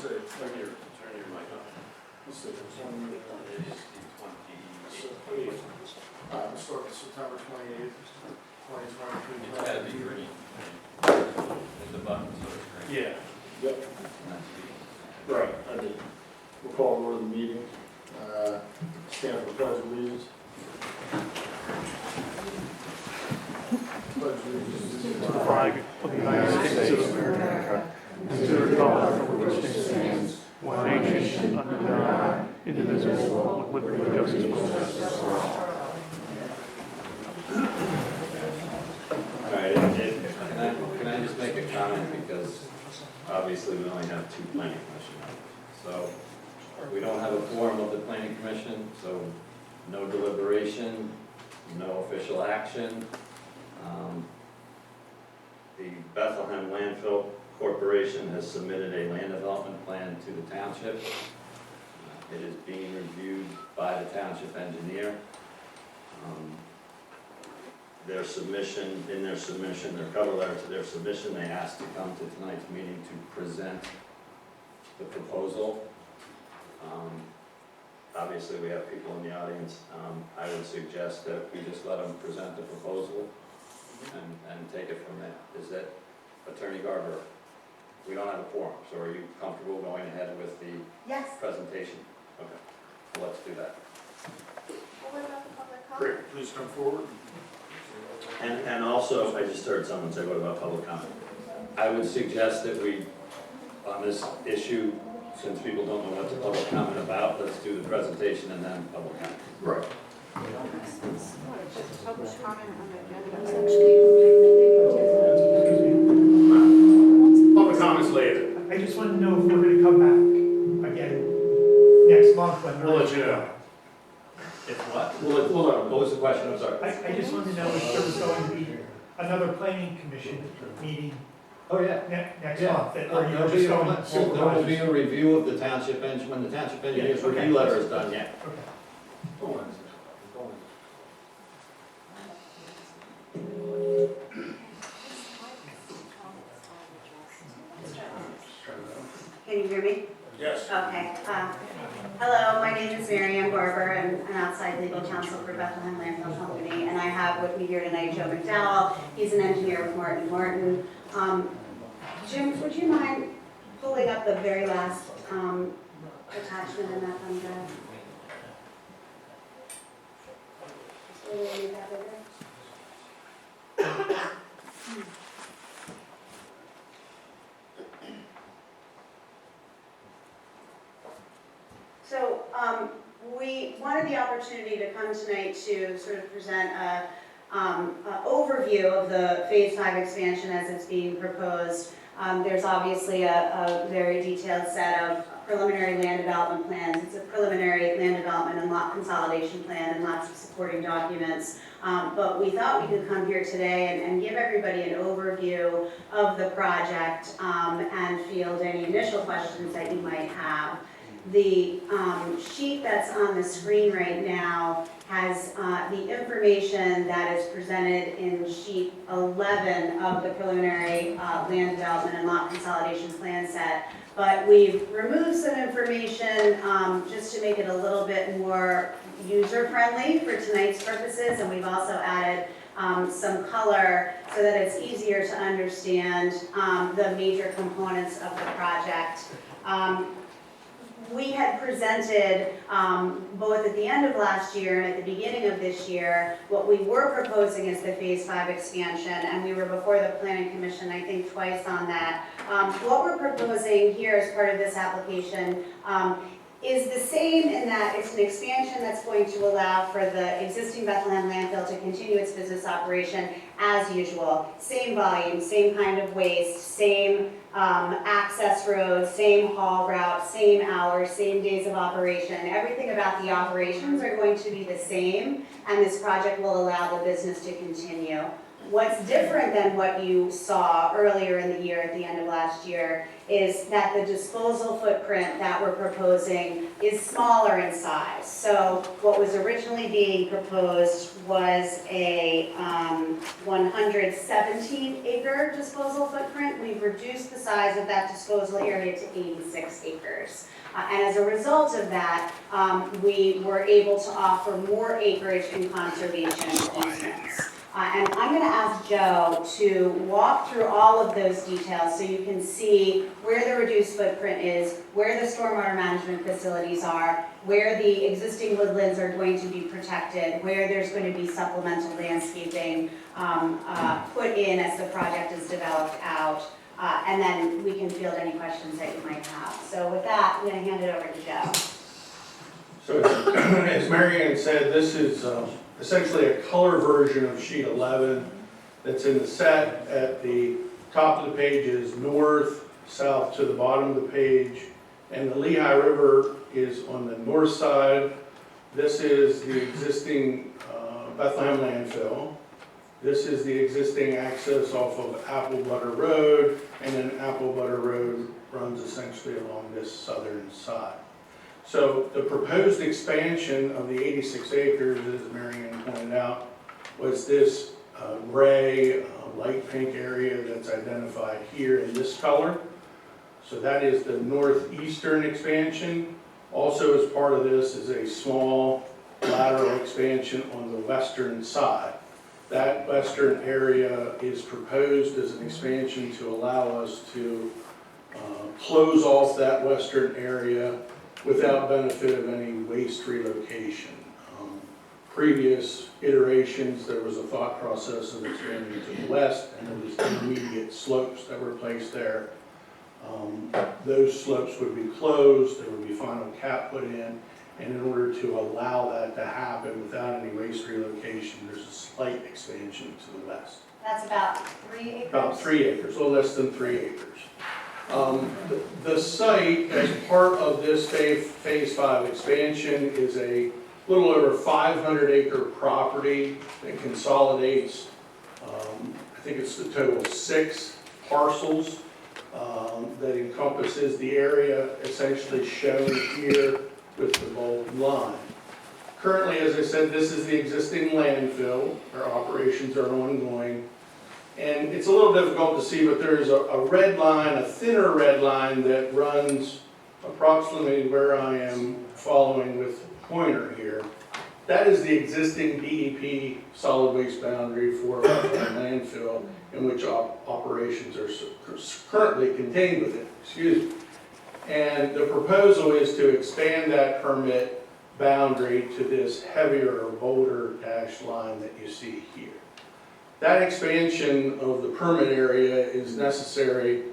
say, right here, turn your mic on. Let's see, it's on the, let's start with September 28th, 2022. It's gotta be green. And the buttons are green. Yeah, yep, right, I mean, we'll call to order the meeting, stand for the pledge of allegiance. Pledge allegiance to the Flag of the United States of America, and to the republic for which it stands, one nation, under God, indivisible, with liberty and justice for all. All right, can I just make a comment, because obviously we only have two planning commission members. So we don't have a quorum of the planning commission, so no deliberation, no official action. The Bethlehem Landfill Corporation has submitted a land development plan to the township. It is being reviewed by the township engineer. Their submission, their cover letter to their submission, they asked to come to tonight's meeting to present the proposal. Obviously, we have people in the audience. I would suggest that we just let them present the proposal and take it from there. Is that, Attorney Garber, we don't have a quorum, so are you comfortable going ahead with the Yes. presentation? Okay, well, let's do that. Well, what about the public comment? Great, please come forward. And also, I just heard someone say, what about public comment? I would suggest that we, on this issue, since people don't know what the public comment about, let's do the presentation and then public comment. Right. Public comment on the agenda. Public comments later. I just want to know if we're going to come back again next month when We'll let you know. If what? We'll let them. What was the question? I'm sorry. I just want to know if there was going to be another planning commission meeting Oh, yeah. next Yeah. month. Or There'll you're be just a- going There will be supervise? a review of the township, when the township engineer's Yeah, okay. review letter is done, yeah. Okay. Go on. Go on. Can you hear me? Yes. Okay. Hello, my name is Miriam Barber. I'm an outside legal counsel for Bethlehem Landfill Company, and I have with me here tonight Joe McDowell. He's an engineer with Martin Martin. Jim, would you mind pulling up the very last attachment in that thumb drive? So we'll leave that over. So we wanted the opportunity to come tonight to sort of present a overview of the Phase 5 expansion as it's being proposed. There's obviously a very detailed set of preliminary land development plans. It's a preliminary land development and lot consolidation plan and lots of supporting documents. But we thought we could come here today and give everybody an overview of the project and field any initial questions that you might have. The sheet that's on the screen right now has the information that is presented in sheet 11 of the preliminary land development and lot consolidation plan set. But we've removed some information just to make it a little bit more user-friendly for tonight's purposes, and we've also added some color so that it's easier to understand the major components of the project. We had presented, both at the end of last year and at the beginning of this year, what we were proposing as the Phase 5 expansion, and we were before the Planning Commission, I think, twice on that. What we're proposing here as part of this application is the same in that it's an expansion that's going to allow for the existing Bethlehem landfill to continue its business operation as usual. Same volume, same kind of waste, same access roads, same haul route, same hours, same days of operation. Everything about the operations are going to be the same, and this project will allow the business to continue. What's different than what you saw earlier in the year, at the end of last year, is that the disposal footprint that we're proposing is smaller in size. So what was originally being proposed was a 117 acre disposal footprint. We've reduced the size of that disposal area to 86 acres. And as a result of that, we were able to offer more acreage in conservation easements. And I'm going to ask Joe to walk through all of those details so you can see where the reduced footprint is, where the stormwater management facilities are, where the existing woodlands are going to be protected, where there's going to be supplemental landscaping put in as the project is developed out, and then we can field any questions that you might have. So with that, I'm going to hand it over to Joe. So as Mary Ann said, this is essentially a color version of sheet 11 that's in the set. At the top of the page is north, south to the bottom of the page, and the Lehigh River is on the north side. This is the existing Bethlehem Landfill. This is the existing access off of Apple Butter Road, and then Apple Butter Road runs essentially along this southern side. So the proposed expansion of the 86 acres, as Mary Ann pointed out, was this gray, light pink area that's identified here in this color. So that is the northeastern expansion. Also as part of this is a small lateral expansion on the western side. That western area is proposed as an expansion to allow us to close off that western area without benefit of any waste relocation. Previous iterations, there was a thought process of expanding to the west, and there was intermediate slopes that were placed there. Those slopes would be closed, there would be final cap put in, and in order to allow that to happen without any waste relocation, there's a slight expansion to the west. That's about 3 acres? About 3 acres, a little less than 3 acres. The site, as part of this phase 5 expansion, is a little over 500 acre property that consolidates, I think it's the total of 6 parcels that encompasses the area essentially shown here with the bold line. Currently, as I said, this is the existing landfill. Our operations are ongoing. And it's a little difficult to see, but there's a red line, a thinner red line that runs approximately where I am following with the pointer here. That is the existing DEP solid waste boundary for Bethlehem Landfill, in which operations are currently contained within. Excuse me. And the proposal is to expand that permit boundary to this heavier, bolder dashed line that you see here. That expansion of the permit area is necessary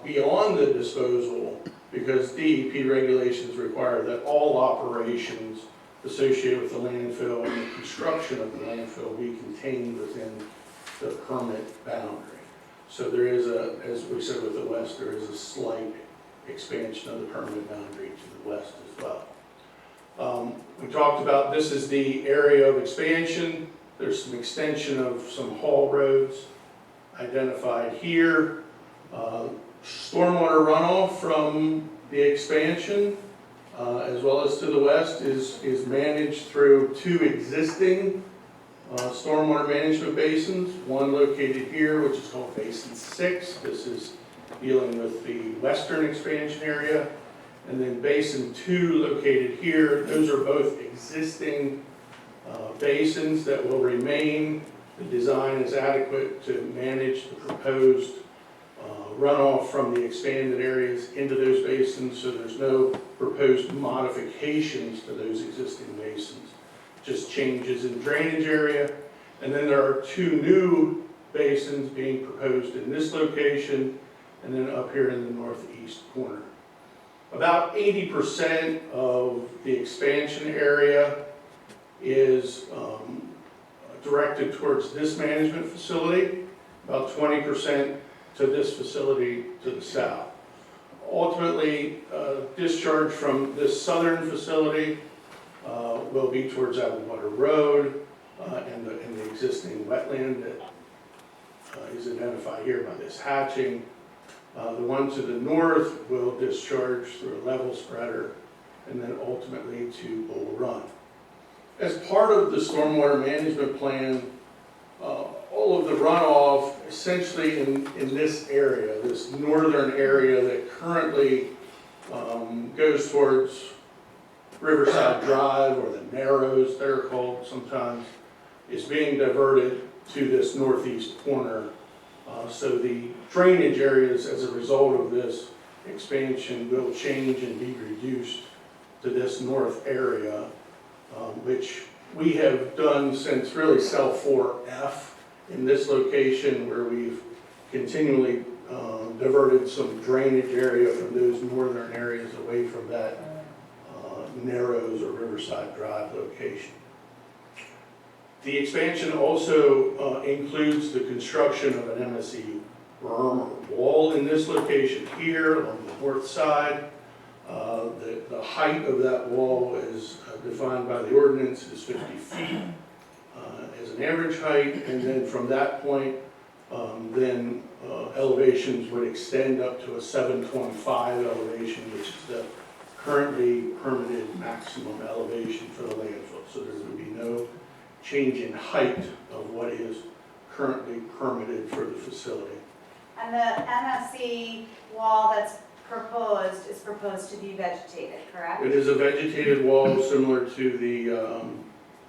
beyond the disposal because DEP regulations require that all operations associated with the landfill and the construction of the landfill be contained within the permit boundary. So there is as we said with the west, there is a slight expansion of the permit boundary to the west as well. We talked about this is the area of expansion. There's some extension of some haul roads identified here. Stormwater runoff from the expansion, as well as to the west, is managed through 2 existing stormwater management basins. One located here, which is called Basin 6. This is dealing with the western expansion area. And then Basin 2 located here. Those are both existing basins that will remain. The design is adequate to manage the proposed runoff from the expanded areas into those basins, so there's no proposed modifications to those existing basins, just changes in drainage area. And then there are 2 new basins being proposed in this location and then up here in the northeast corner. About 80% of the expansion area is directed towards this management facility, about 20% to this facility to the south. Ultimately, discharge from this southern facility will be towards Apple Butter Road and the existing wetland that is identified here by this hatching. The one to the north will discharge through a level spreader and then ultimately to Bull Run. As part of the stormwater management plan, all of the runoff essentially in this area, this northern area that currently goes towards Riverside Drive, or the Narrows they're called sometimes, is being diverted to this northeast corner. So the drainage areas as a result of this expansion will change and be reduced to this north area, which we have done since really cell 4F in this location, where we've continually diverted some drainage area from those northern areas away from that Narrows or Riverside Drive location. The expansion also includes the construction of an MSE berm or wall in this location here on the north side. The height of that wall is defined by the ordinance as 50 feet as an average height, and then from that point, elevations would extend up to a 725 elevation, which is the currently permitted maximum elevation for the landfill. So there would be no change in height of what is currently permitted for the facility. And the MSE wall that's proposed is proposed to be vegetated, correct? It is a vegetated wall similar to the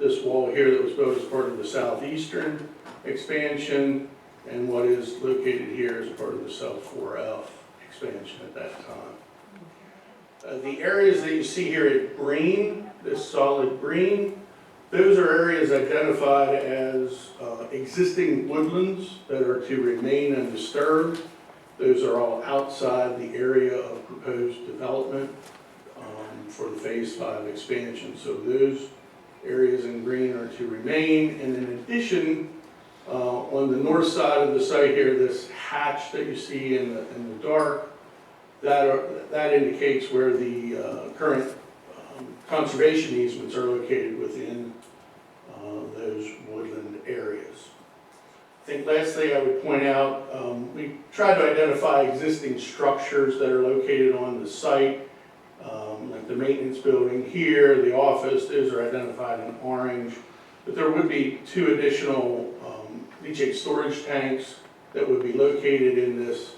this wall here that was built as part of the southeastern expansion, and what is located here as part of the cell 4F expansion at that time. The areas that you see here in green, this solid green, those are areas identified as existing woodlands that are to remain undisturbed. Those are all outside the area of proposed development for the Phase 5 expansion. So those areas in green are to remain. And in addition, on the north side of the site here, this hatch that you see in the dark, that indicates where the current conservation easements are located within those woodland areas. I think lastly I would point out, we tried to identify existing structures that are located on the site, like the maintenance building here, the office, those are identified in orange. But there would be 2 additional leachate storage tanks that would be located in this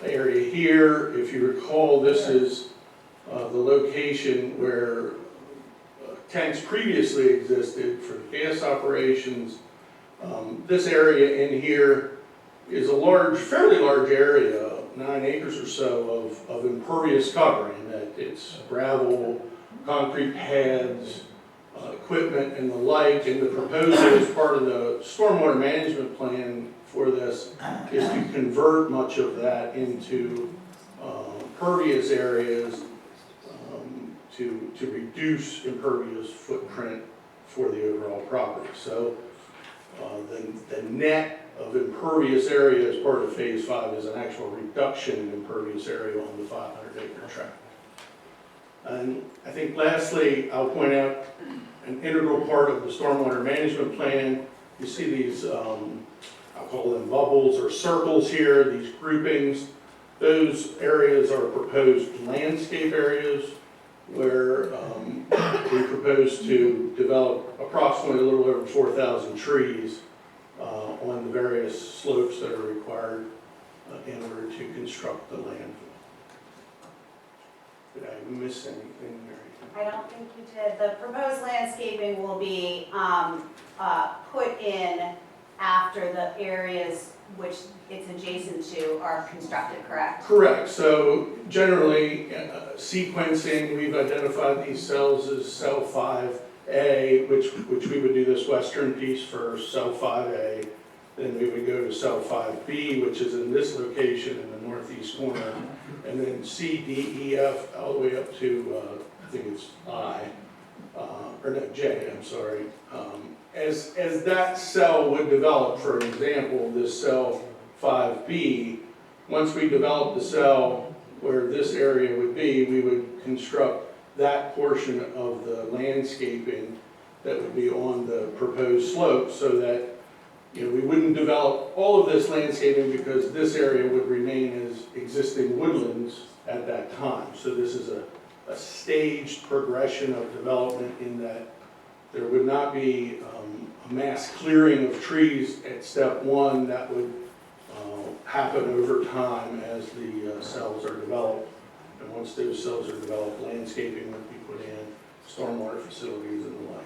area here. If you recall, this is the location where tanks previously existed for gas operations. This area in here is a fairly large area, 9 acres or so of impervious covering. That it's gravel, concrete pads, equipment and the like, and the proposal as part of the stormwater management plan for this is to convert much of that into pervious areas to reduce impervious footprint for the overall property. So the net of impervious area as part of Phase 5 is an actual reduction in impervious area on the 500-acre tract. And I think lastly, I'll point out an integral part of the stormwater management plan. You see these, I'll call them bubbles or circles here, these groupings. Those areas are proposed landscape areas where we propose to develop approximately a little over 4,000 trees on the various slopes that are required in order to construct the landfill. Did I miss anything, Mary? I don't think you did. The proposed landscaping will be put in after the areas which it's adjacent to are constructed, correct? Correct. So generally, sequencing, we've identified these cells as cell 5A, which we would do this western piece for cell 5A. Then we would go to cell 5B, which is in this location in the northeast corner. And then C, D, E, F, all the way up to, I think it's J, I'm sorry. As that cell would develop, for example, this cell 5B, once we develop the cell where this area would be, we would construct that portion of the landscaping that would be on the proposed slope so that we wouldn't develop all of this landscaping because this area would remain as existing woodlands at that time. So this is a staged progression of development in that there would not be a mass clearing of trees at step one. That would happen over time as the cells are developed. And once those cells are developed, landscaping would be put in, stormwater facilities and the like.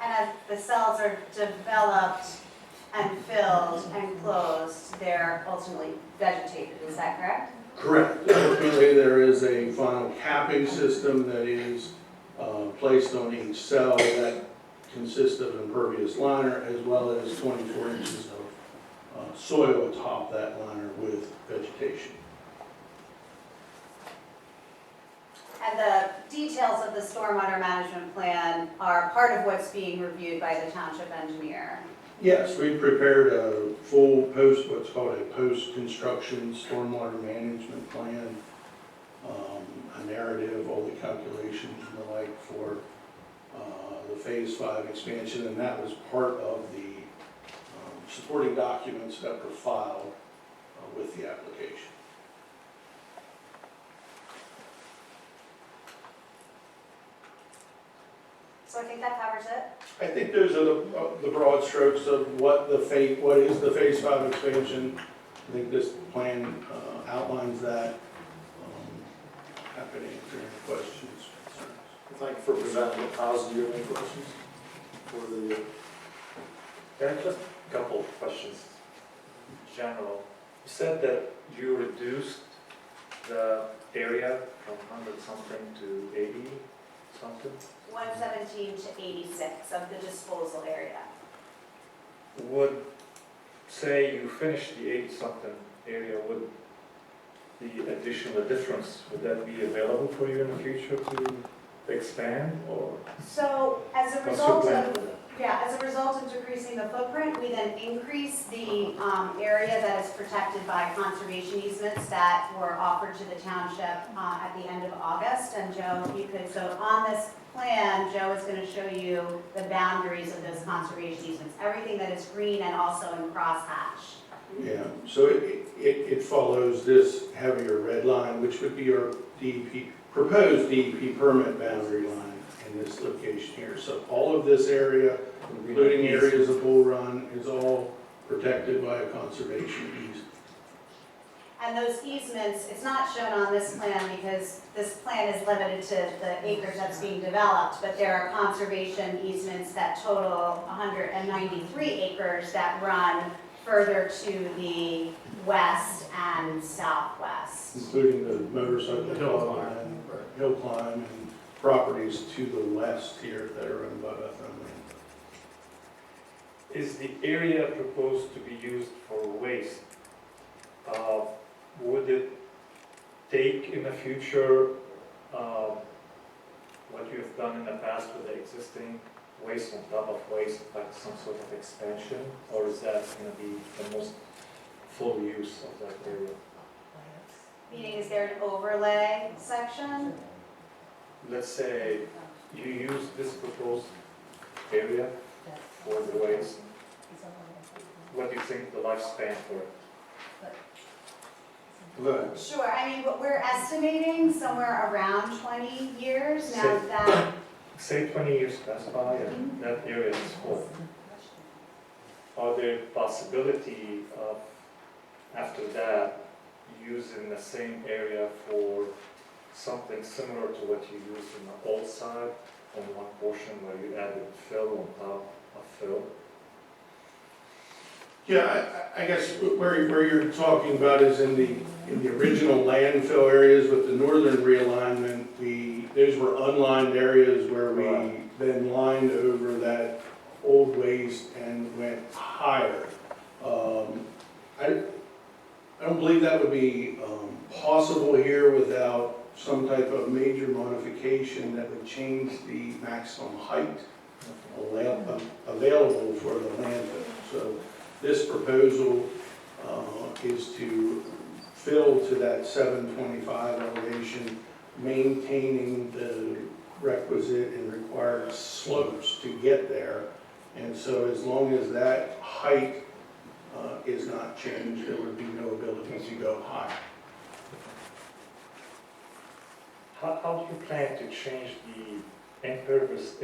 And as the cells are developed and filled and closed, they're ultimately vegetated, is that correct? Correct. Ultimately, there is a final capping system that is placed on each cell that consists of an impervious liner as well as 24 inches of soil atop that liner with vegetation. And the details of the stormwater management plan are part of what's being reviewed by the township engineer. Yes, we prepared a full what's called a post-construction stormwater management plan, a narrative, all the calculations and the like for the Phase 5 expansion, and that was part of the supporting documents that were filed with the application. So I think that covers it. I think those are the broad strokes of what is the Phase 5 expansion. I think this plan outlines that. Happy to answer any questions, concerns. Thank you for presenting it. How's, do you have any questions for the? Yeah, just a couple of questions. General, you said that you reduced the area from 100 something to 80 something. 117 to 86 of the disposal area. Would, say you finish the 80 something area, would the additional difference, would that be available for you in the future to expand, or So as a what's your result plan of, for that? as a result of decreasing the footprint, we then increase the area that is protected by conservation easements that were offered to the township at the end of August. And Joe, if you could, so on this plan, Joe is going to show you the boundaries of those conservation easements, everything that is green and also in crosshatch. Yeah, so it follows this heavier red line, which would be your DEP, proposed DEP permit boundary line in this location here. So all of this area, including areas of Bull Run, is all protected by a conservation easement. And those easements, it's not shown on this plan because this plan is limited to the acres that's being developed, but there are conservation easements that total 193 acres that run further to the west and southwest. Including the motorcycle hill climb and properties to the west here that are owned by Bethlehem Landfill. Is the area proposed to be used for waste? Would it take in the future what you have done in the past with the existing waste on top of waste, like some sort of expansion, or is that going to be the most full use of that area? Meaning, is there an overlay section? Let's say you use this proposed area for the waste. What do you think the lifespan for it? But Sure, I mean, what we're estimating somewhere around 20 years. Now that, Say 20 years pass by and that area is full. Are there possibility of, after that, using the same area for something similar to what you used in the old side on one portion where you added fill on top of fill? yeah, I guess where you're talking about is in the original landfill areas with the northern realignment. Those were unlined areas where we then lined over that old waste and went higher. I don't believe that would be possible here without some type of major modification that would change the maximum height available for the landfill. So this proposal is to fill to that 725 elevation, maintaining the requisite and required slopes to get there, And so as long as that height is not changed, there would be no ability to go higher. How do you plan to change the impervious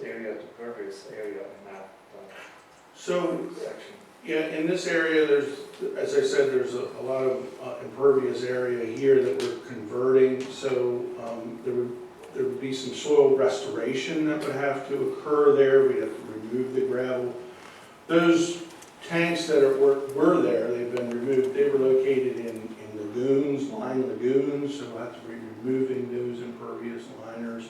area to pervious area in that So, section? yeah, in this area, there's, as I said, there's a lot of impervious area here that we're converting, so there would be some soil restoration that would have to occur there. We'd have to remove the gravel. Those tanks that were there, they've been removed. They were located in lagoons, line lagoons, so we'll have to be removing those impervious liners.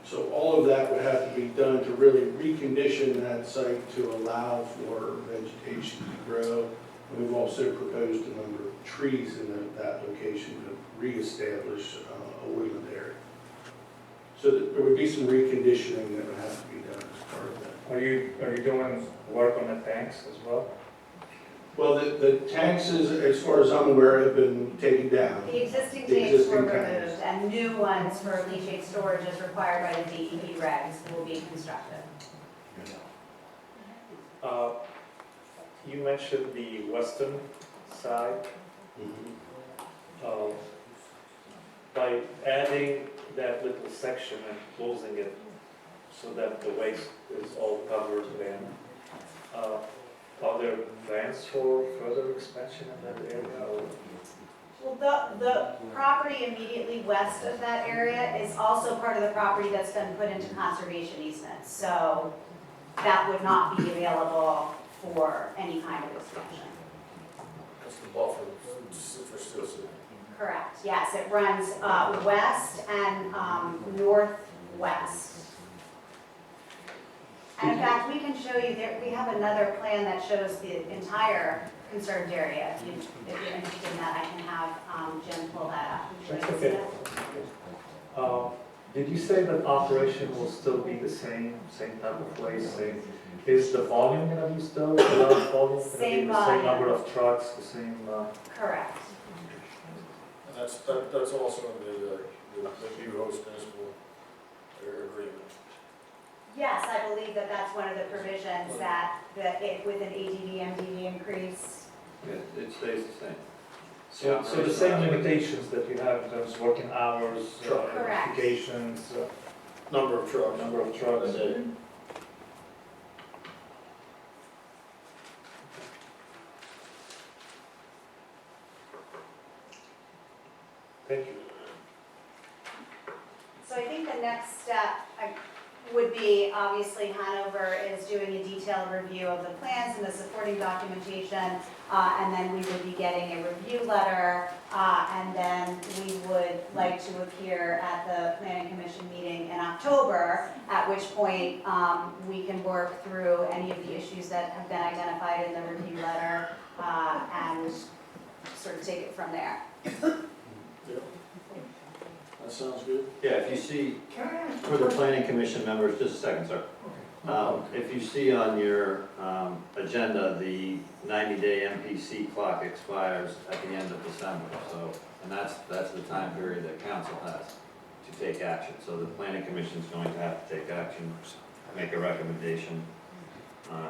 So all of that would have to be done to really recondition that site to allow for vegetation to grow. And we've also proposed a number of trees in that location to reestablish a woodland area. So there would be some reconditioning that would have to be done as part of that. Are you doing work on the tanks as well? Well, the taxes, as far as I'm aware, have been taken down. The existing The tanks were existing tanks. removed, and new ones for leachate storage as required by the DEP regs will be constructed. You mentioned the western side. By adding that little section and closing it so that the waste is all covered in, are there plans for further expansion in that area? Or? Well, the property immediately west of that area is also part of the property that's been put into conservation easements. So that would not be available for any kind of expansion. That's the buffer for still sitting. Correct, yes, it runs west and northwest. And in fact, we can show you, we have another plan that shows the entire conserved area. If you're interested in that, I can have Jim pull that up. That's okay. Did you say that operation will still be the same type of waste? Is the volume going to be still the large volume? Gonna be Same the same volume. number of trucks, the same? Correct. And that's also in the new host municipal agreement. Yes, I believe that that's one of the provisions that it with an ADV, MDV increase. It stays the same. So the same limitations that you have in terms of working hours, Correct. applications, Number of trucks. number of trucks. A day. Thank you. So I think the next step would be, obviously, Hanover is doing a detailed review of the plans and the supporting documentation, and then we would be getting a review letter, and then we would like to appear at the Planning Commission meeting in October, at which point we can work through any of the issues that have been identified in the review letter, and sort of take it from there. That sounds good. Yeah, if you see, for the planning commission members, just a second, sir. If you see on your agenda, the 90-day MPC clock expires at the end of December, so, and that's the time period that council has to take action. So the planning commission is going to have to take action, make a recommendation,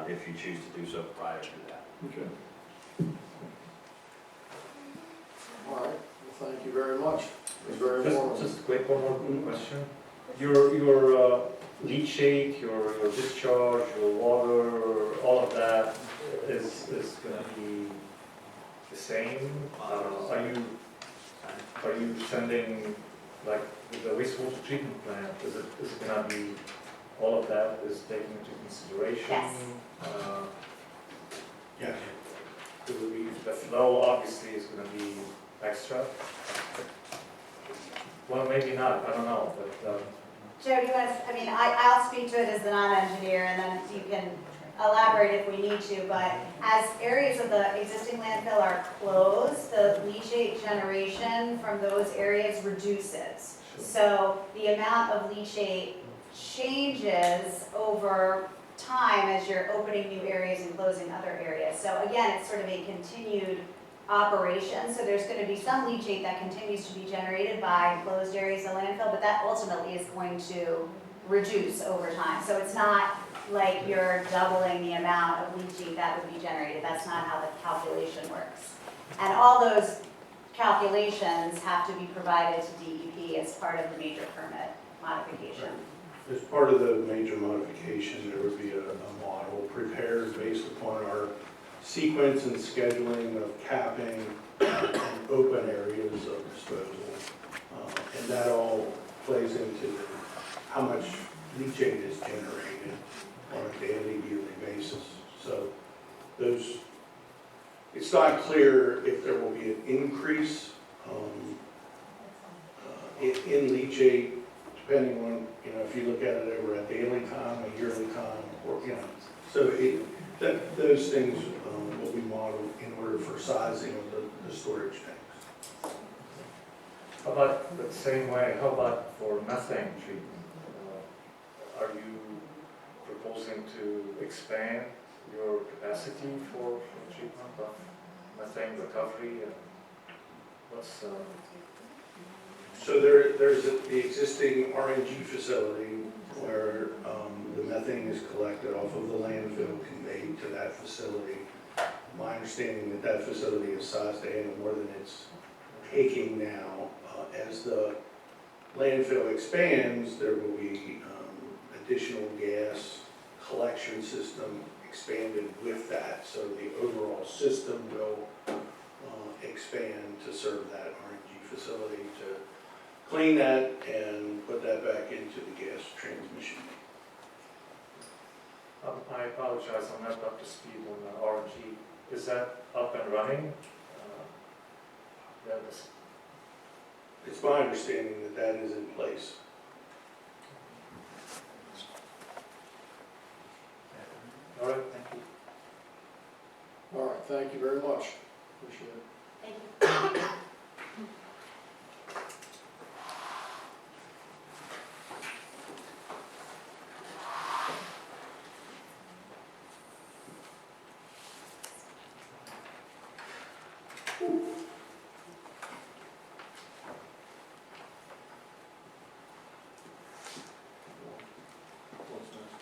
if you choose to do so prior to that. Okay. All right, well, thank you very much. It was very informative. Just a quick one more question. Your leachate, your discharge, your water, all of that is going to be the same? Are you sending, like, with the wastewater treatment plant, is it going to be, all of that is taken into consideration? Yes. Yes. It will be, the flow obviously is going to be extra. Well, maybe not, I don't know, but. Joe, do you want to, I mean, I'll speak to it as the non-engineer, and then you can elaborate if we need to, but as areas of the existing landfill are closed, the leachate generation from those areas reduces. So the amount of leachate changes over time as you're opening new areas and closing other areas. So again, it's sort of a continued operation, so there's going to be some leachate that continues to be generated by closed areas of landfill, but that ultimately is going to reduce over time. So it's not like you're doubling the amount of leachate that would be generated. That's not how the calculation works. And all those calculations have to be provided to DEP as part of the major permit modification. As part of the major modification, there would be a model prepared based upon our sequence and scheduling of capping and open areas of disposal. And that all plays into how much leachate is generated on a daily, yearly basis. So those, it's not clear if there will be an increase in leachate, depending on, if you look at it over a daily time, a yearly time, or, so those things will be modeled in order for sizing of the storage tanks. How about the same way, how about for methane treatment? Are you proposing to expand your capacity for treatment of methane recovery? And what's, So there's the existing RNG facility where the methane is collected off of the landfill, conveyed to that facility. My understanding that that facility is sized to handle more than it's taking now. As the landfill expands, there will be additional gas collection system expanded with that. So the overall system will expand to serve that RNG facility to clean that and put that back into the gas transmission. I apologize, I'm not up to speed on the RNG. Is that up and running? That is, It's my understanding that that is in place. all right, thank you. All right, thank you very much. Appreciate it. Thank you.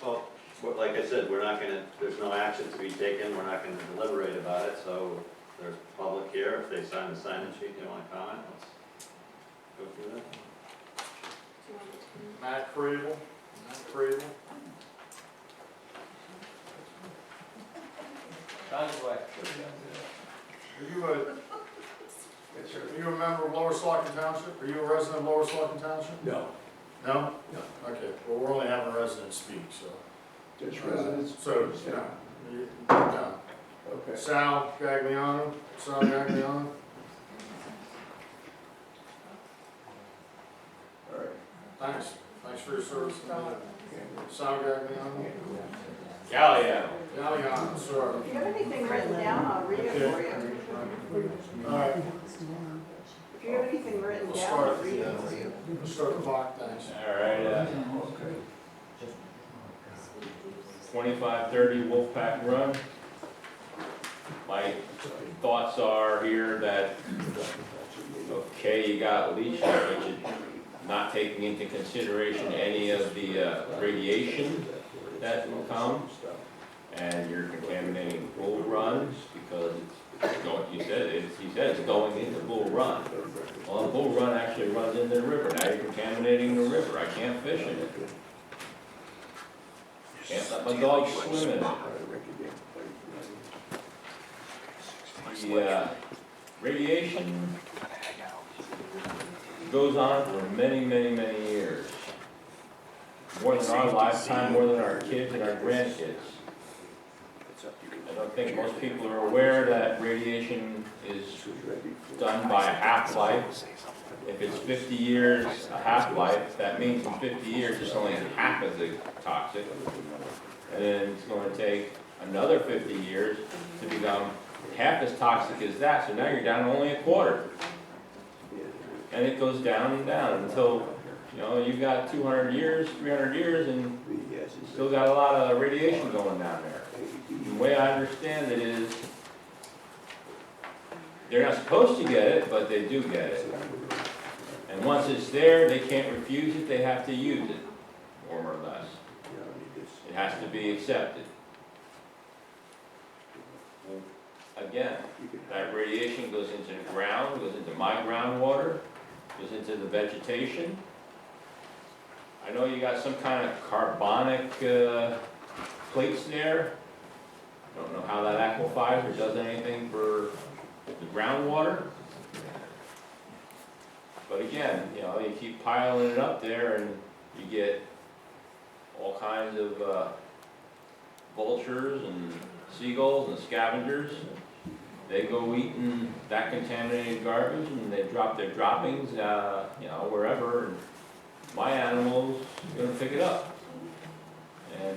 Well, like I said, we're not gonna, there's no action to be taken, we're not gonna deliberate about it, so there's public here, if they sign the sign-in sheet, they wanna comment, let's go through that. Matt Crable. Are you a member of Lower Saucon Township? Are you a resident of Lower Saucon Township? No, No? no. Okay, well, we're only having residents speak, so. Just residents? So, you know, Okay. Sal Gagliano. All right. Thanks for your service. Sal Gagliano. Gagliano, sorry. If you have anything written down, I'll read it for you. All right, If you have anything written we'll down, start, I'll read it for you. we'll start the clock, thanks. All right, Okay. 2530 Wolfpack Run. My thoughts are here that, okay, you got leachate, but you're not taking into consideration any of the radiation that will come, and you're contaminating Bull Run because it's going, he said it's going into Bull Run. Well, Bull Run actually runs into the river. Now you're contaminating the river. I can't fish in it. Can't let my dog swim in it. The radiation goes on for many, many, many years. More than our lifetime, more than our kids and our grandkids. I don't think most people are aware that radiation is done by a half-life. If it's 50 years, a half-life, that means in 50 years it's only half as toxic. And then it's going to take another 50 years to become half as toxic as that, so now you're down to only a quarter. And it goes down and down until, you've got 200 years, 300 years, and still got a lot of radiation going down there. The way I understand it is, they're not supposed to get it, but they do get it. And once it's there, they can't refuse it, they have to use it, more or It has to be accepted. Again, that radiation goes into the ground, goes into my groundwater, goes into the vegetation. I know you got some kind of carbonic plates there. I don't know how that aquafies or does anything for the groundwater. But again, you know, you keep piling it up there and you get all kinds of vultures and seagulls and scavengers. They go eating that contaminated garbage and they drop their droppings, you know, wherever. And my animal's gonna pick it up. And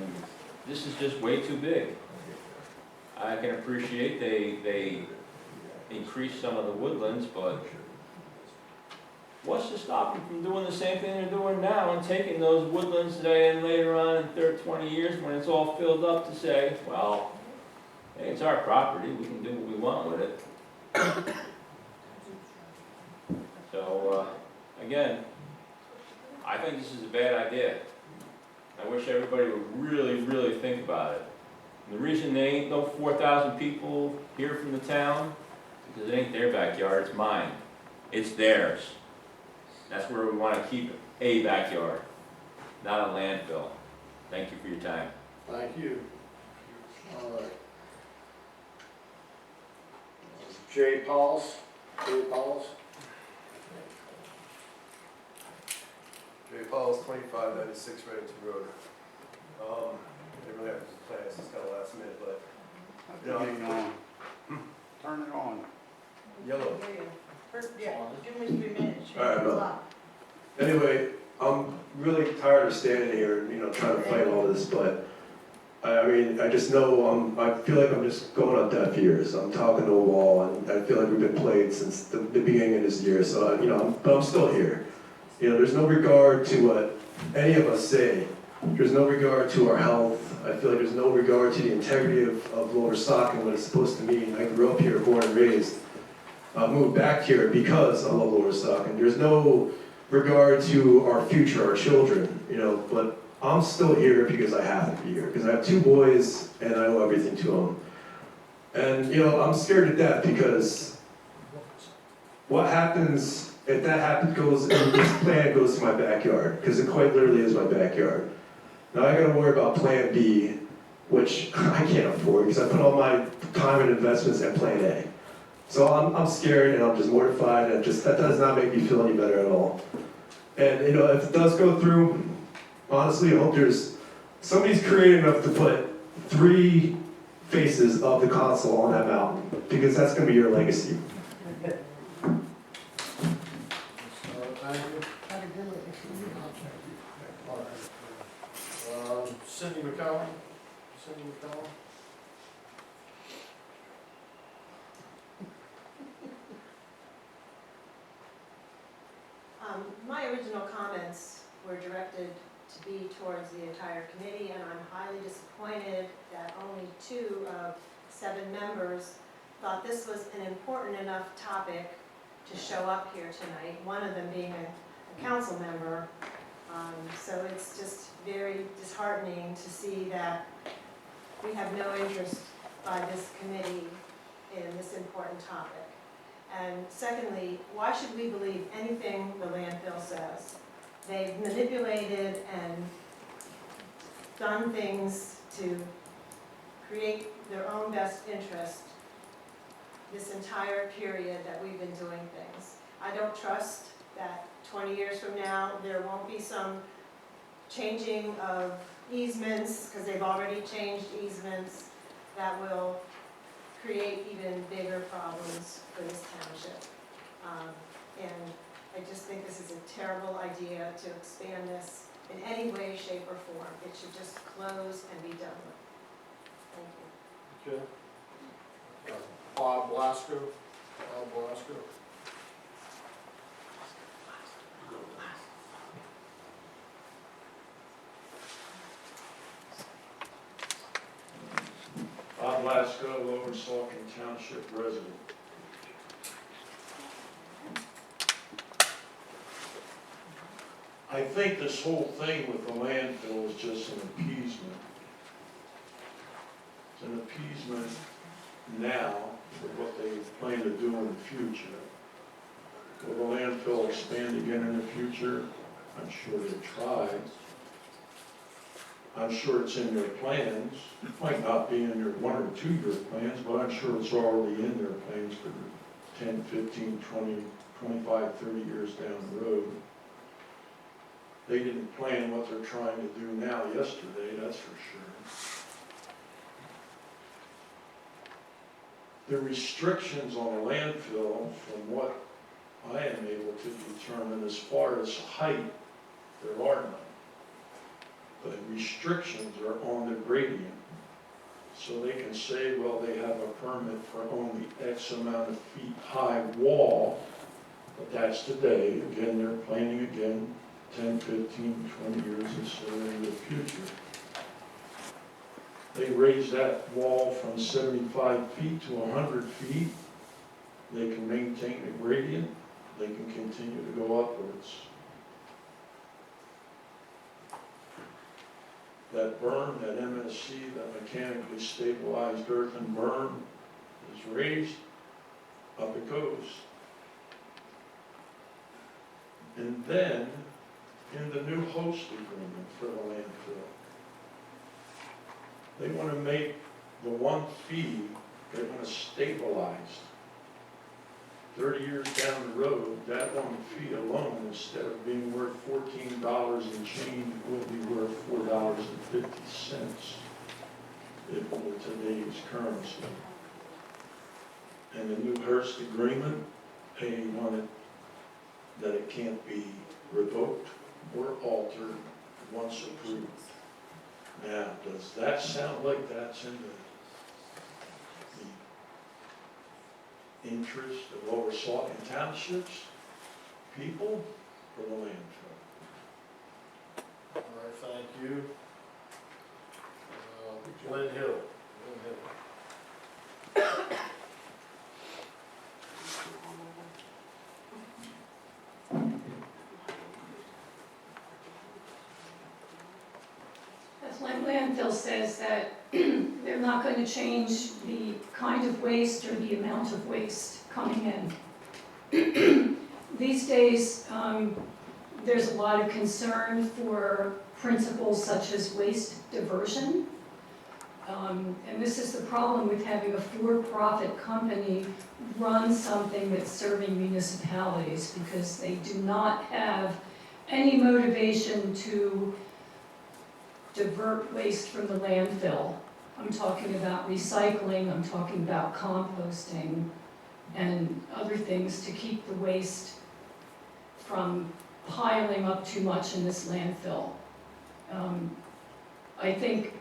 this is just way too big. I can appreciate they increase some of the woodlands, but what's to stop them from doing the same thing they're doing now and taking those woodlands today and later on in 20 years when it's all filled up to say, well, hey, it's our property, we can do what we want with it. So, again, I think this is a bad idea. I wish everybody would really, really think about it. And the reason there ain't no 4,000 people here from the town, because it ain't their backyard, it's mine. It's theirs. That's where we want to keep it, a backyard, not a landfill. Thank you for your time. Thank you. All right. Jay Pauls. Jay Pauls, 2596 Reddington Road. They really have to plan, it's just kind of last minute, but, you know, Turn it on. yellow. First, yeah, give me 3 minutes. All right, well. Anyway, I'm really tired of standing here and, you know, trying to fight all this, but I mean, I just know, I feel like I'm just going on deaf ears. I'm talking to a wall, and I feel like we've been played since the beginning of this year, so, you know, but I'm still here. You know, there's no regard to what any of us say. There's no regard to our health. I feel like there's no regard to the integrity of Lower Saucon and what it's supposed to mean. I grew up here, born and raised. I moved back here because I love Lower Saucon. There's no regard to our future, our children, you know, but I'm still here because I have to be here, because I have 2 boys and I owe everything to them. And, you know, I'm scared to death because what happens if that happens goes, and this plan goes to my backyard, because it quite literally is my backyard. Now I gotta worry about plan B, which I can't afford because I put all my time and investments in plan A. So I'm scared and I'm just mortified, and that does not make me feel any better at all. And, you know, if it does go through, honestly, I hope somebody's creative enough to put 3 faces of the console on that mountain, because that's going to be your legacy. Thank you. All right. Cindy McCollum. Cindy McCollum. My original comments were directed to be towards the entire committee, and I'm highly disappointed that only 2 of 7 members thought this was an important enough topic to show up here tonight, one of them being a council member. So it's just very disheartening to see that we have no interest by this committee in this important topic. And secondly, why should we believe anything the landfill says? They've manipulated and done things to create their own best interest this entire period that we've been doing things. I don't trust that 20 years from now there won't be some changing of easements, because they've already changed easements, that will create even bigger problems for this township. And I just think this is a terrible idea to expand this in any way, shape, or form. It should just close and be done with. Thank you. Okay. Bob Blasco. Bob Blasco. Bob Blasco, Lower Saucon Township resident. I think this whole thing with the landfill is just an appeasement. appeasement now for what they plan to do in the future. Will the landfill expand again in the future? I'm sure they tried. I'm sure it's in their plans. It might not be in their 1 or 2 year plans, but I'm sure it's already in their plans for 10, 15, 20, 25, 30 years down the road. They didn't plan what they're trying to do now yesterday, that's for sure. The restrictions on a landfill, from what I am able to determine as far as height, there are none. The restrictions are on the gradient. So they can say, well, they have a permit for only X amount of feet high wall, but that's today. Again, they're planning again 10, 15, 20 years or so in the future. They raise that wall from 75 feet to 100 feet. They can maintain the gradient. They can continue to go upwards. That berm, that MSC, that mechanically stabilized earthen berm is raised, up it goes. And then, in the new host agreement for the landfill, they want to make the one fee, they want to stabilize. 30 years down the road, that one fee alone, instead of being worth $14 and change, will be worth $4.50 with today's currency. And the new Hearst agreement, they wanted that it can't be revoked or altered once approved. Now, does that sound like that's in the interest of Lower Saucon Township's people or the landfill? All right, thank you. Glenn Hill. Bethlehem Landfill says that they're not going to change the kind of waste or the amount of waste coming in. These days, there's a lot of concern for principles such as waste diversion. And this is the problem with having a for-profit company run something that's serving municipalities, because they do not have any motivation to divert waste from the landfill. I'm talking about recycling, I'm talking about composting, and other things to keep the waste from piling up too much in this landfill. I think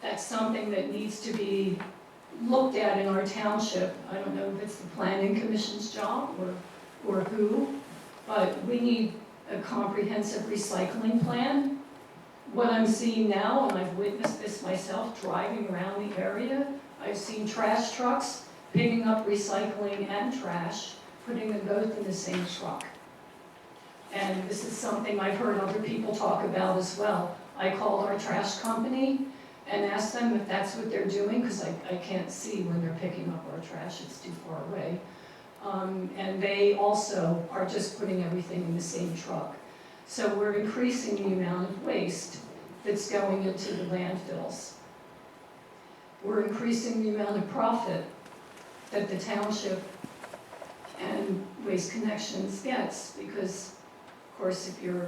that's something that needs to be looked at in our township. I don't know if it's the planning commission's job or who, but we need a comprehensive recycling plan. What I'm seeing now, and I've witnessed this myself driving around the area, I've seen trash trucks picking up recycling and trash, putting them both in the same truck. And this is something I've heard other people talk about as well. I called our trash company and asked them if that's what they're doing, because I can't see when they're picking up our trash, it's too far away. And they also are just putting everything in the same truck. So we're increasing the amount of waste that's going into the landfills. We're increasing the amount of profit that the township and Waste Connections gets, because, of course, if you're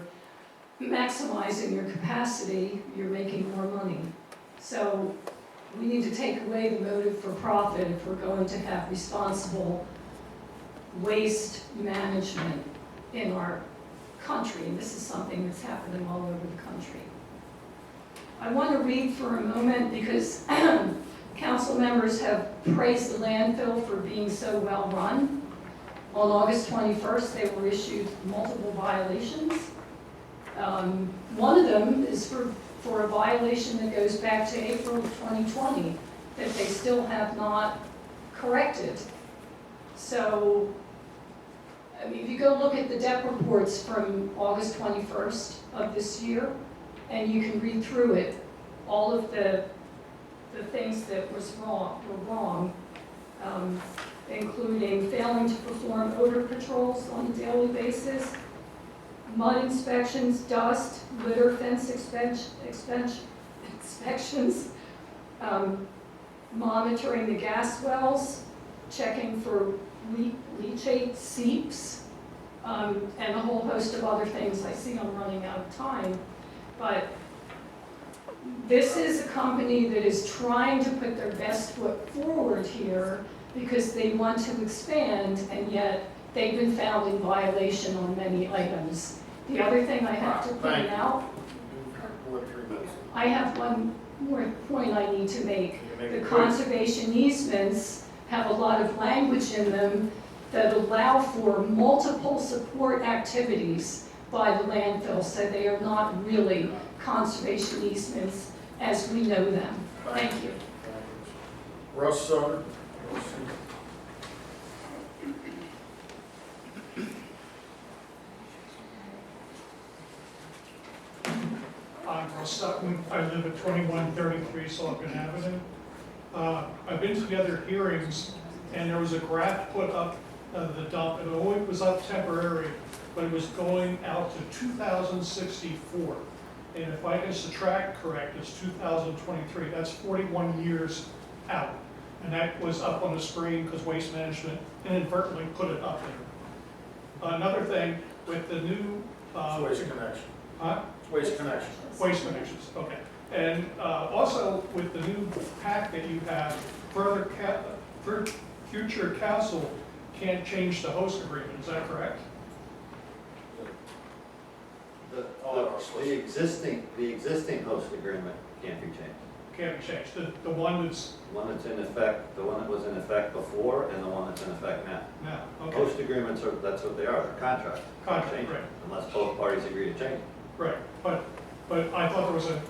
maximizing your capacity, you're making more money. So we need to take away the motive for profit if we're going to have responsible waste management in our country. And this is something that's happening all over the country. I want to read for a moment, because council members have praised the landfill for being so well run. On August 21st, they were issued multiple violations. One of them is for a violation that goes back to April of 2020 that they still have not corrected. So, I mean, if you go look at the DEP reports from August 21st of this year, and you can read through it, all of the the things that were wrong, including failing to perform odor patrols on a daily basis, mud inspections, dust, litter fence inspections, monitoring the gas wells, checking for leachate seeps, and a whole host of other things. I see I'm running out of time, but this is a company that is trying to put their best foot forward here because they want to expand, and yet they've been found in violation on many items. The other thing I have to point out, I have one more point I need to make. The conservation easements have a lot of language in them that allow for multiple support activities by the landfill, so they are not really conservation easements as we know them. Thank you. Russ Sutter. I'm Russ Sutton. I live at 2133 Saucon Avenue. I've been to the other hearings, and there was a graph put up of the dump, and it was up temporary, but it was going out to 2064. And if I can subtract correct, it's 2023. That's 41 years out. And that was up on the screen because Waste Management inadvertently put it up there. Another thing, with the new... Waste Connection. Huh? Waste Connection. Waste Connections, okay. And also with the new pact that you have, future council can't change the host agreement, is that correct? The existing host agreement can't be changed. Can't be changed. The one that's... The one that's in effect, the one that was in effect before, and the one that's in effect now. Now, okay. Host agreements are, that's what they are, they're contracts. Contract, Change it, right. Unless both parties agree to change it. Right, but I thought there was a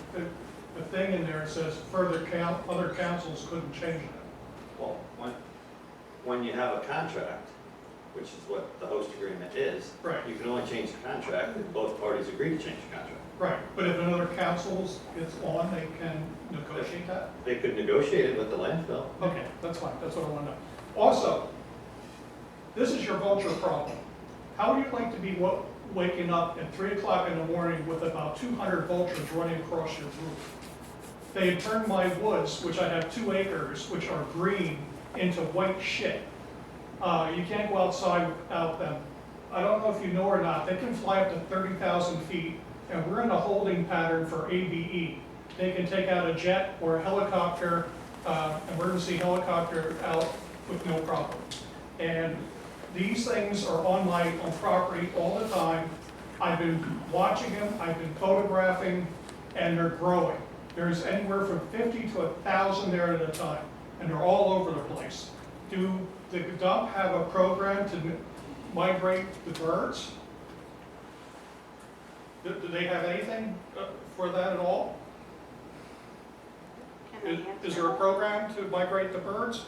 thing in there that says other councils couldn't change it. Well, when you have a contract, which is what the host agreement is, Right. you can only change the contract if both parties agree to change the contract. Right, but if another council is on, they can negotiate that? They could negotiate it with the landfill. Okay, that's fine, that's what I want to know. Also, this is your vulture problem. How would you like to be waking up at 3 o'clock in the morning with about 200 vultures running across your roof? They had turned my woods, which I have 2 acres, which are green, into white shit. You can't go outside without them. I don't know if you know or not, they can fly up to 30,000 feet, and we're in a holding pattern for ABE. They can take out a jet or a helicopter, emergency helicopter out with no problem. And these things are on my own property all the time. I've been watching them, I've been photographing, and they're growing. There's anywhere from 50 to 1,000 there at a time, and they're all over the place. Do the dump have a program to migrate the birds? Do they have anything for that at all? Is there a program to migrate the birds?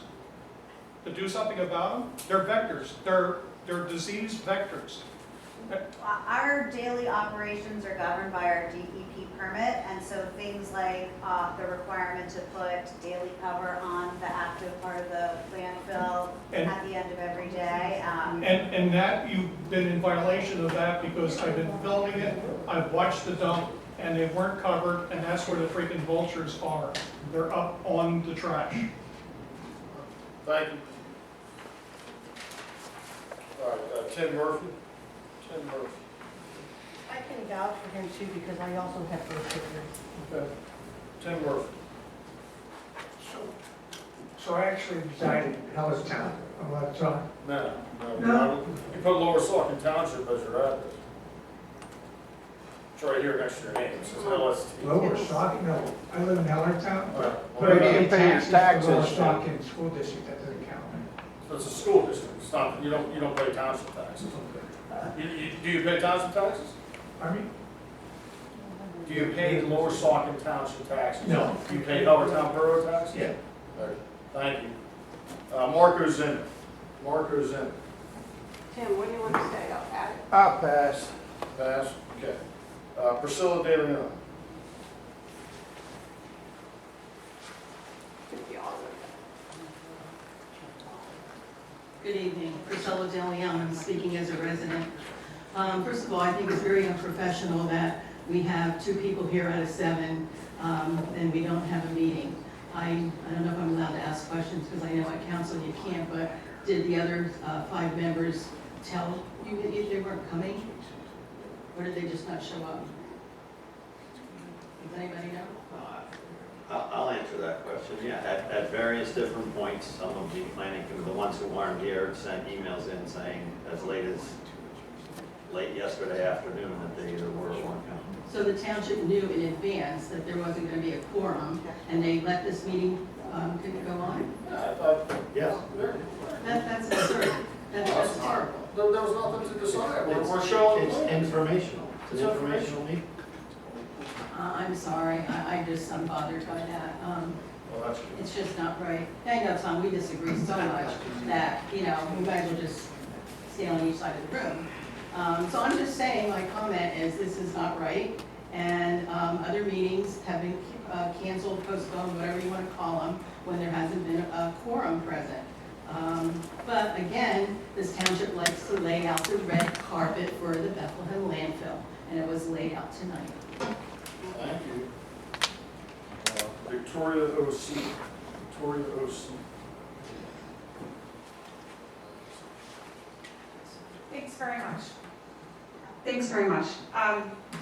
To do something about them? They're vectors. They're disease vectors. Our daily operations are governed by our DEP permit, and so things like the requirement to put daily cover on the active part of the landfill at the end of every day. And that, you've been in violation of that because I've been filming it, I've watched the dump, and they weren't covered, and that's where the freaking vultures are. They're up on the trash. Thank you. All right, Tim Murphy. Tim Murphy. I can vouch for him too, because I also have those pictures. Okay. Tim Murphy. So I actually reside in Ellistown. No. You put Lower Saucon Township as your address. It's right here next to your name. It says LST. Lower Saucon, no, I live in Ellistown. All right. But I Well, pay taxes for Lower Saucon School District, that doesn't count. it's a school district. It's not, you don't pay township taxes. Do you pay township taxes? Pardon me? Do you pay Lower Saucon Township taxes? No. Do you pay Hubbardtown Borough taxes? Yeah. All right. Thank you. Marco Zinn. Marco Zinn. Tim, what do you want to say? I'll add it. I'll pass. Pass, okay. Priscilla De Leon. Good evening, Priscilla DeLeon, I'm speaking as a resident. First of all, I think it's very unprofessional that we have 2 people here out of 7, and we don't have a meeting. I don't know if I'm allowed to ask questions, because I know at council you can't, but did the other 5 members tell you that they weren't coming? Or did they just not show up? Does anybody know? I'll answer that question. Yeah, at various different points, some of the planning, the ones who weren't here sent emails in saying as late yesterday afternoon that they either were or weren't coming. So the township knew in advance that there wasn't going to be a quorum, and they let this meeting go on? Yes. That's absurd. That's just horrible. There was nothing to decide. We're showing. It's informational. It's an informational meeting. I'm sorry, I'm bothered by that. Well, that's good. It's just not right. I know, Tom, we disagree so much that, you guys will just stand on each side of the room. So I'm just saying, my comment is this is not right, and other meetings have been canceled, postponed, whatever you want to call them, when there hasn't been a quorum present. But again, this township likes to lay out the red carpet for the Bethlehem Landfill, and it was laid out tonight. Thank you. Victoria O.C. Victoria O.C. Thanks very much. Thanks very much.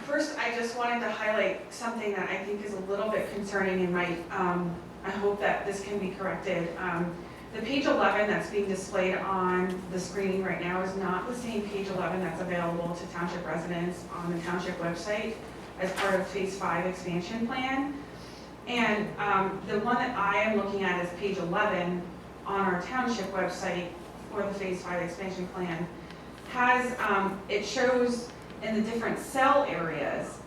First, I just wanted to highlight something that I think is a little bit concerning and might, I hope that this can be corrected. The page 11 that's being displayed on the screen right now is not the same page 11 that's available to township residents on the township website as part of Phase 5 expansion plan. And the one that I am looking at is page 11 on our township website for the Phase 5 expansion plan. Has, it shows in the different cell areas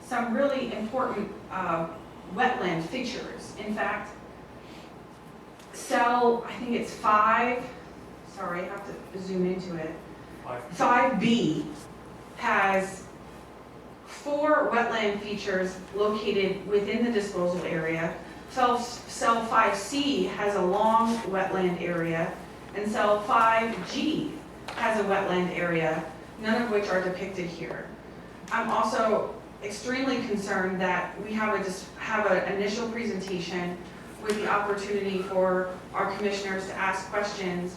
some really important wetland features. In fact, cell, I think it's 5, sorry, I have to zoom into it. 5B has 4 wetland features located within the disposal area. Cell 5C has a long wetland area, and cell 5G has a wetland area, none of which are depicted here. I'm also extremely concerned that we have an initial presentation with the opportunity for our commissioners to ask questions,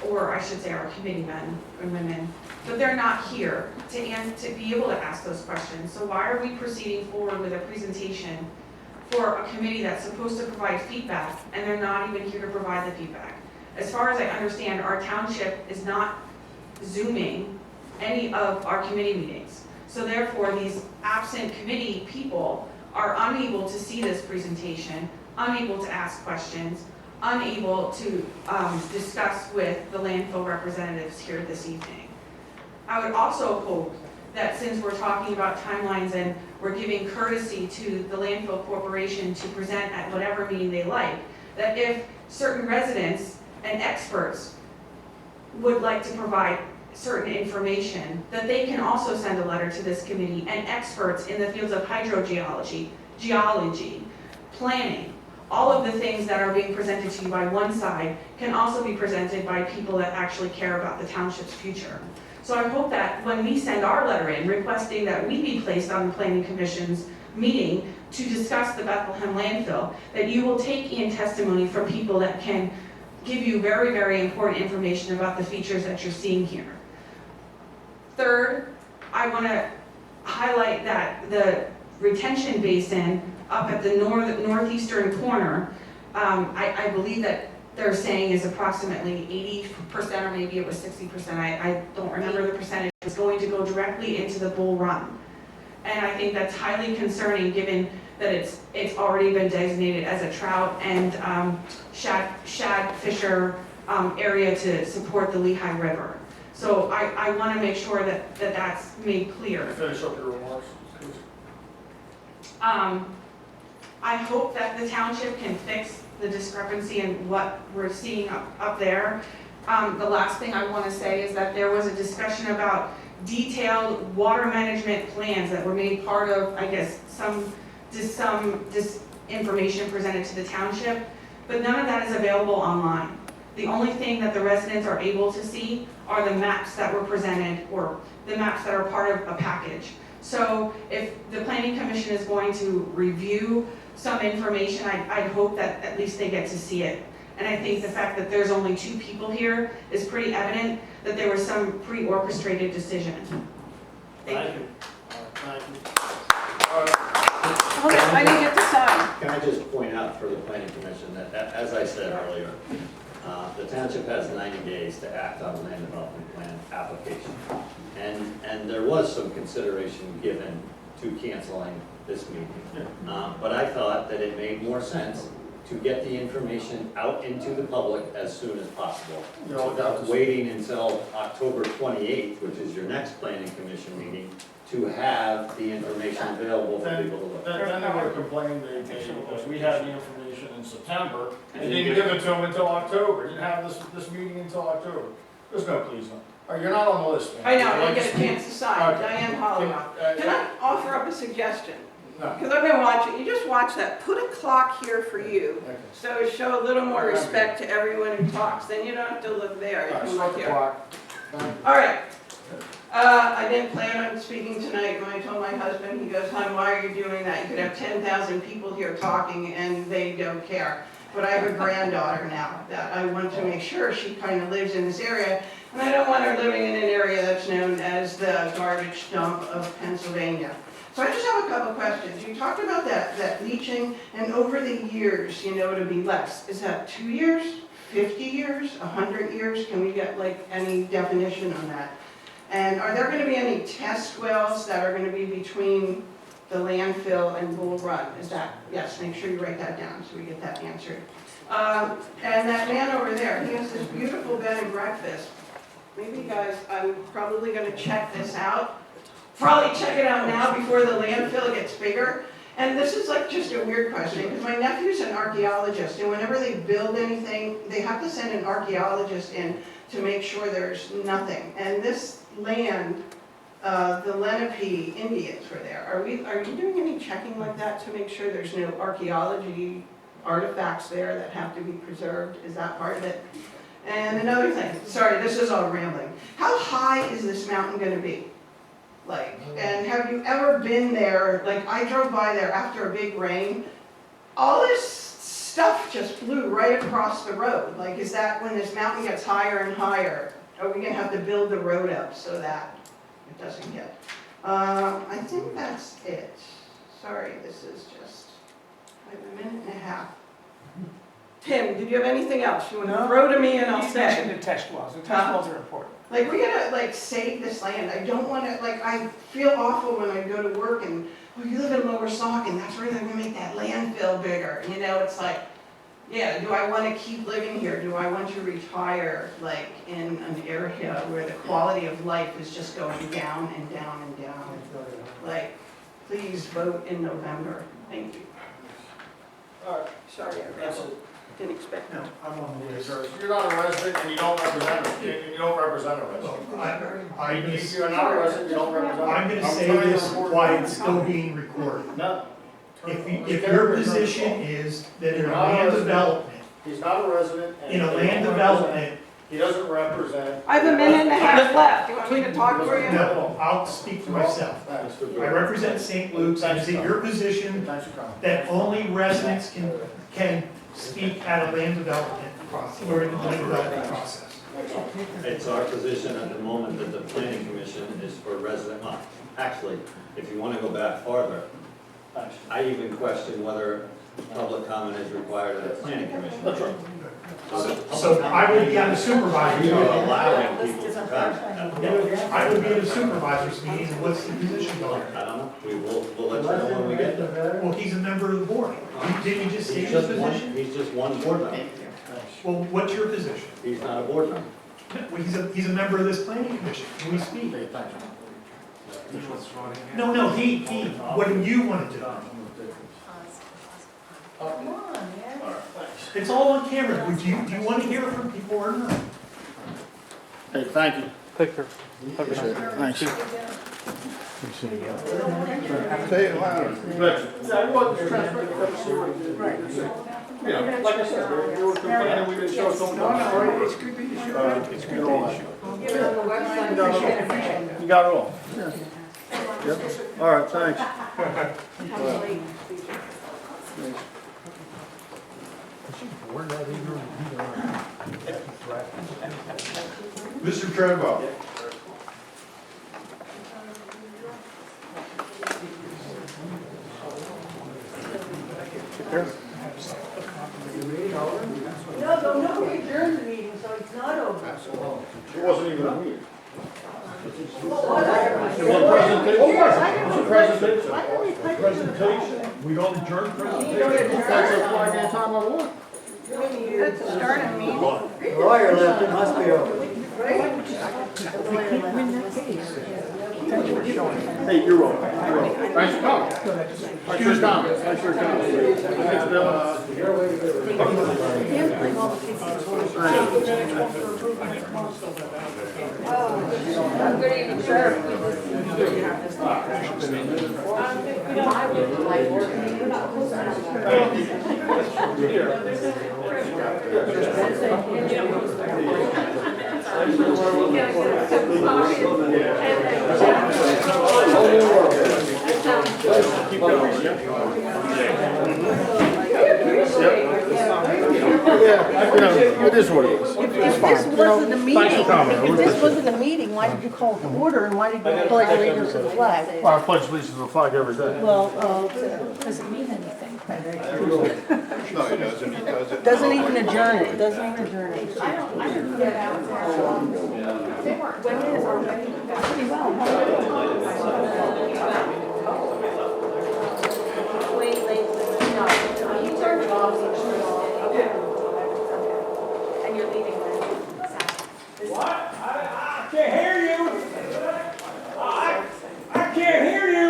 or I should say our committee men and women, but they're not here to be able to ask those questions. So why are we proceeding forward with a presentation for a committee that's supposed to provide feedback, and they're not even here to provide the feedback? As far as I understand, our township is not Zooming any of our committee meetings. So therefore, these absent committee people are unable to see this presentation, unable to ask questions, unable to discuss with the landfill representatives here this evening. I would also hope that since we're talking about timelines and we're giving courtesy to the landfill corporation to present at whatever meeting they like, that if certain residents and experts would like to provide certain information, that they can also send a letter to this committee, and experts in the fields of hydrogeology, geology, planning, all of the things that are being presented to you by one side can also be presented by people that actually care about the township's future. So I hope that when we send our letter in requesting that we be placed on the Planning Commission's meeting to discuss the Bethlehem landfill, that you will take in testimony from people that can give you very, very important information about the features that you're seeing here. Third, I want to highlight that the retention basin up at the northeastern corner, I believe that they're saying is approximately 80%, or maybe it was 60%, I don't remember the percentage, is going to go directly into the Bull Run. And I think that's highly concerning given that it's already been designated as a trout and shad fisher area to support the Lehigh River. So I want to make sure that that's made clear. Finish up your remarks, please. I hope that the township can fix the discrepancy in what we're seeing up there. The last thing I want to say is that there was a discussion about detailed water management plans that were made part of, I guess, some information presented to the township. but none of that is available online. The only thing that the residents are able to see are the maps that were presented, or the maps that are part of a package. So if the planning commission is going to review some information, I'd hope that at least they get to see it. And I think the fact that there's only 2 people here is pretty evident that there was some pre-orchestrated decision. Thank you. Thank you. Hold on, I didn't get to sign. Can I just point out for the planning commission that, as I said earlier, the township has 90 days to act on a land development plan application. And there was some consideration given to canceling this meeting. But I thought that it made more sense to get the information out into the public as soon as possible. Without waiting until October 28th, which is your next planning commission meeting, to have the information available for people to look at. Then they would have complained because we had the information in September, and didn't give it to them until October. You didn't have this meeting until October. There's no please no. Oh, you're not on the list, man. I know, I I'd like didn't get a speak. chance to sign. Okay. Diane Hollyock. Can I offer up a suggestion? No. Because I've been watching, you just watch that, put a clock here for you, Okay. so show a little more respect to everyone who talks, then you don't have to look there, you All right, can start look the here. clock. Thank you. All right. I didn't plan on speaking tonight. When I told my husband, he goes, "Hon, why are you doing that? You could have 10,000 people here talking and they don't care." But I have a granddaughter now that I want to make sure she kind of lives in this area. And I don't want her living in an area that's known as the garbage dump of Pennsylvania. So I just have a couple questions. You talked about that leaching, and over the years, it'll be less. Is that 2 years, 50 years, 100 years? Can we get like any definition on that? And are there going to be any test wells that are going to be between the landfill and Bull Run? Is that, yes, make sure you write that down so we get that answered. And that man over there, he has this beautiful bed and breakfast. Maybe you guys, I'm probably going to check this out. Probably check it out now before the landfill gets bigger. And this is like just a weird question, because my nephew's an archaeologist, and whenever they build anything, they have to send an archaeologist in to make sure there's nothing. And this land, the Lenape Indians were there. Are you doing any checking like that to make sure there's no archaeology artifacts there that have to be preserved? Is that part of it? And another thing, sorry, this is all rambling. How high is this mountain going to be? And have you ever been there? Like, I drove by there after a big rain. All this stuff just flew right across the road. Like, is that when this mountain gets higher and higher, are we going to have to build the road up so that it doesn't get? I think that's it. Sorry, this is just like a minute and a half. Tim, did you have anything else you want to throw to me and I'll You mentioned say? the test wells. The test wells are important. Like, we gotta, save this land. I don't want to, I feel awful when I go to work and, oh, you live in Lower Saucon, that's where they're gonna make that landfill bigger. It's like, yeah, do I want to keep living here? Do I want to retire, in an area where the quality of life is just going down and down and down? Please vote in November. Thank you. All right. Sorry, That's it. didn't expect that. I'm on the list. You're not a resident and you don't represent a resident. If you're not a resident, you don't represent. I'm gonna say this while it's still being recorded. No. If your position is that in a land development, He's not a resident. and in a he land don't development, represent- He doesn't represent. I have a minute and a half left. You want me to talk for you? no, I'll speak for myself. Thanks. I represent St. Luke's, and is it your position Thanks for coming. that only residents can speak at a land development process, or in the land development process? It's our position at the moment that the planning commission is for resident, actually, if you want to go back farther, I even question whether public comment is required at the planning commission. That's right. So I would be on the supervisor's You're meeting. allowing people to comment. I would be in the supervisor's meeting, and what's the position going? I don't know, we'll let you know when we get there. Well, he's a member of the board. Didn't you just say He's his just one, position? he's just one board member. Well, what's your position? He's not a board member. Well, he's a member of this planning commission. Can we speak? No, he, what do you want to do? Come on, man. It's all on camera. Do you want to hear from people or not? Hey, thank you. Take care. Thanks. We don't want to hear. Yeah, I want to transfer the sewer. You know, like I said, we were complaining, we didn't show us something. It's good that you should. It's good that you should. You got it all? Yep. All right, thanks. Mr. Treadwell. No, we adjourned the meeting, so it's not over. It wasn't even a meeting. It was a presentation. Presentation? We don't adjourn presentation? That's a flag and time on what? Let's start a meeting. Lawyer left, it must be over. Hey, you're wrong. Thanks for coming. Thanks for your comments. Thanks for your comments. Thanks, Bill. Good evening, sir. Yeah, it is what it is. If this wasn't a meeting, if this wasn't a meeting, why did you call it to order and why did you pledge allegiance to the flag? Well, I pledge allegiance to the flag every day. Well, Doesn't mean anything. No, he doesn't, he doesn't. doesn't even adjourn it, doesn't even adjourn it. I didn't get out there. They weren't women or women. Pretty well. Wait, no, you turned it off. And you're leaving then. What? I can't hear you. I can't hear you.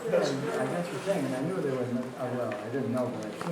That's the thing, and I knew there was, well, I didn't know, but I